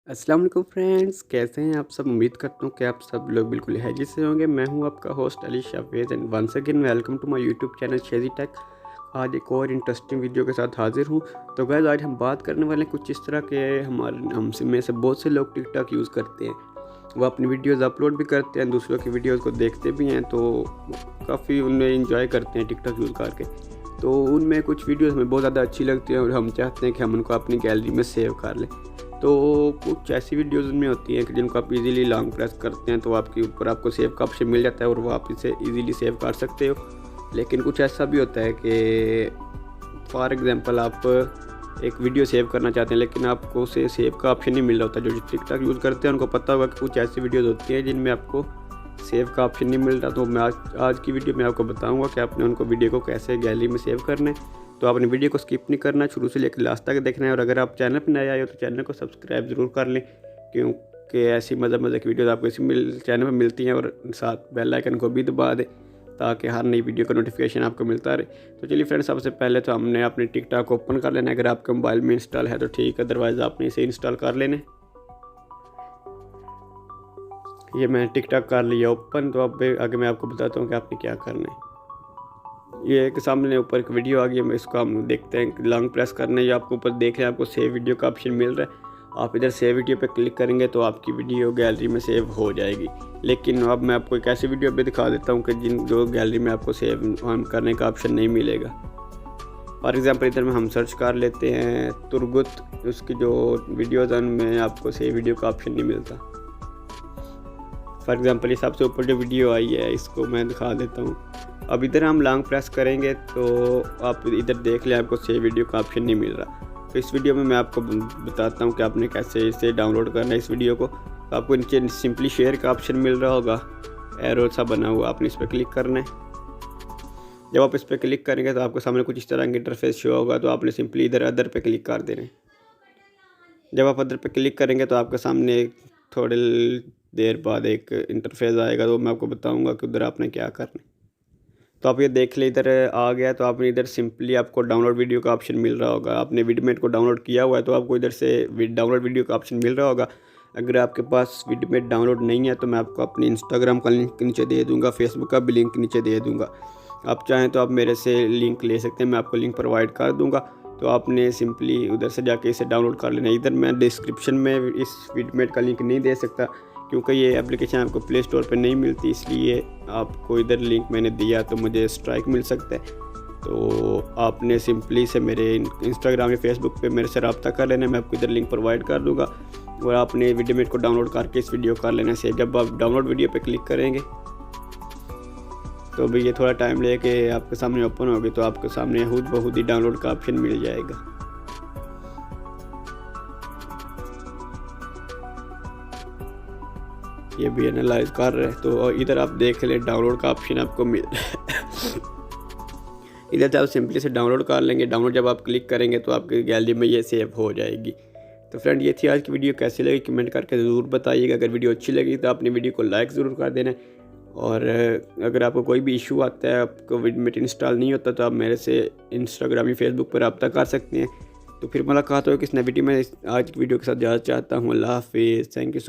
अस्सलाम वालेकुम फ्रेंड्स, कैसे हैं आप सब। उम्मीद करता हूँ कि आप सब लोग बिल्कुल हैरियत से होंगे। मैं हूँ आपका host Ali Shafez and once again welcome to my YouTube channel Sheji tech. आज एक और इंटरेस्टिंग वीडियो के साथ हाजिर हूँ। तो गाइस आज हम बात करने वाले हैं कुछ इस तरह के, हमारे हमसे में से बहुत से लोग टिकटॉक यूज़ करते हैं। वो अपनी वीडियोज़ अपलोड भी करते हैं, दूसरों की वीडियोज़ को देखते भी हैं, तो काफ़ी उनमें इंजॉय करते हैं टिकटॉक यूज़ करके। तो उनमें कुछ वीडियोज़ हमें बहुत ज़्यादा अच्छी लगती हैं और हम चाहते हैं कि हम उनको अपनी गैलरी में सेव कर लें। तो कुछ ऐसी वीडियोज़ उनमें होती हैं कि जिनको आप इजीली लॉन्ग प्रेस करते हैं तो आपके ऊपर आपको सेव का ऑप्शन मिल जाता है और वो आप इसे इजीली सेव कर सकते हो। लेकिन कुछ ऐसा भी होता है कि फॉर एग्जांपल आप एक वीडियो सेव करना चाहते हैं लेकिन आपको उसे सेव का ऑप्शन नहीं मिल रहा होता। जो टिकटॉक यूज़ करते हैं उनको पता होगा कि कुछ ऐसी वीडियोज़ होती हैं जिनमें आपको सेव का ऑप्शन नहीं मिल रहा। तो मैं आज की वीडियो में आपको बताऊँगा कि आपने उनको वीडियो को कैसे गैलरी में सेव करना है। तो आपने वीडियो को स्किप नहीं करना, शुरू से लेकर लास्ट तक देखना है। और अगर आप चैनल पर नए आए हो तो चैनल को सब्सक्राइब ज़रूर कर लें, क्योंकि ऐसी मज़े की वीडियोज़ आपको इसी चैनल पर मिलती हैं। और साथ बेल आइकन को भी दबा दें ताकि हर नई वीडियो का नोटिफिकेशन आपको मिलता रहे। तो चलिए फ्रेंड्स, सबसे पहले तो हमने अपने टिकटॉक ओपन कर लेना है। अगर आपके मोबाइल में इंस्टॉल है तो ठीक है, अदरवाइज़ आपने इसे इंस्टॉल कर लेना है। ये मैंने टिकटॉक कर लिया ओपन। तो अब आगे मैं आपको बताता हूँ कि आपने क्या करना है। ये एक सामने ऊपर एक वीडियो आ गई है, इसको हम देखते हैं। लॉन्ग प्रेस करने या आपको ऊपर देख रहे हैं, आपको सेव वीडियो का ऑप्शन मिल रहा है। आप इधर सेव वीडियो पे क्लिक करेंगे तो आपकी वीडियो गैलरी में सेव हो जाएगी। लेकिन अब मैं आपको एक ऐसी वीडियो पे दिखा देता हूँ कि जो गैलरी में आपको सेव करने का ऑप्शन नहीं मिलेगा। फॉर एग्ज़ाम्पल इधर में हम सर्च कर लेते हैं तुरगुत, उसकी जो वीडियोज़ हैं उनमें आपको सेव वीडियो का ऑप्शन नहीं मिलता। फॉर एग्ज़ाम्पल ये सबसे ऊपर जो वीडियो आई है इसको मैं दिखा देता हूँ। अब इधर हम लॉन्ग प्रेस करेंगे तो आप इधर देख लें, आपको सेव वीडियो का ऑप्शन नहीं मिल रहा। तो इस वीडियो में मैं आपको बताता हूँ कि आपने कैसे इसे डाउनलोड करना है इस वीडियो को। तो आपको नीचे सिंपली शेयर का ऑप्शन मिल रहा होगा, एरो सा बना हुआ, आपने इस पर क्लिक करना है। जब आप इस पर क्लिक करेंगे तो आपके सामने कुछ इस तरह का इंटरफेस शो होगा। तो आपने सिंपली इधर अदर पे क्लिक कर देना है। जब आप अदर पे क्लिक करेंगे तो आपके सामने थोड़ी देर बाद एक इंटरफेस आएगा। तो मैं आपको बताऊँगा कि उधर आपने क्या करना है। तो आप ये देख ले इधर आ गया। तो आपने इधर सिंपली आपको डाउनलोड वीडियो का ऑप्शन मिल रहा होगा। आपने विडमेट को डाउनलोड किया हुआ है तो आपको इधर से डाउनलोड वीडियो का ऑप्शन मिल रहा होगा। अगर आपके पास विडमेट डाउनलोड नहीं है तो मैं आपको अपने इंस्टाग्राम का लिंक नीचे दे दूंगा, फेसबुक का भी लिंक नीचे दे दूंगा। आप चाहें तो आप मेरे से लिंक ले सकते हैं, मैं आपको लिंक प्रोवाइड कर दूँगा। तो आपने सिंपली उधर से जाके इसे डाउनलोड कर लेना। इधर मैं डिस्क्रिप्शन में इस विडमेट का लिंक नहीं दे सकता क्योंकि ये एप्लीकेशन आपको प्ले स्टोर पे नहीं मिलती, इसलिए आपको इधर लिंक मैंने दिया तो मुझे स्ट्राइक मिल सकता है। तो आपने सिंपली से मेरे इंस्टाग्राम या फेसबुक पे मेरे से रब्ता कर लेना, मैं आपको इधर लिंक प्रोवाइड कर दूंगा। और आपने वीडियोमेट को डाउनलोड करके इस वीडियो कर लेना से। जब आप डाउनलोड वीडियो पे क्लिक करेंगे तो भी ये थोड़ा टाइम लेके आपके सामने ओपन होगी। तो आपके सामने बहुत ही डाउनलोड का ऑप्शन मिल जाएगा। ये भी एनालाइज कर रहे हैं। तो इधर आप देख लें डाउनलोड का ऑप्शन आपको मिल इधर से आप सिंपली से डाउनलोड कर लेंगे। डाउनलोड जब आप क्लिक करेंगे तो आपकी गैलरी में ये सेव हो जाएगी। तो फ्रेंड, ये थी आज की वीडियो। कैसी लगी कमेंट करके ज़रूर बताइएगा। अगर वीडियो अच्छी लगी तो आपने वीडियो को लाइक ज़रूर कर देना। और अगर आपको कोई भी इशू आता है, आपको विडमेट इंस्टॉल नहीं होता, तो आप मेरे से इंस्टाग्राम या फेसबुक पर रब्ता कर सकते हैं। तो फिर मुलाकात हो किस नई वीडियो में। आज की वीडियो के साथ इजाज़त चाहता हूँ। अल्लाह हाफिज़। Thank you.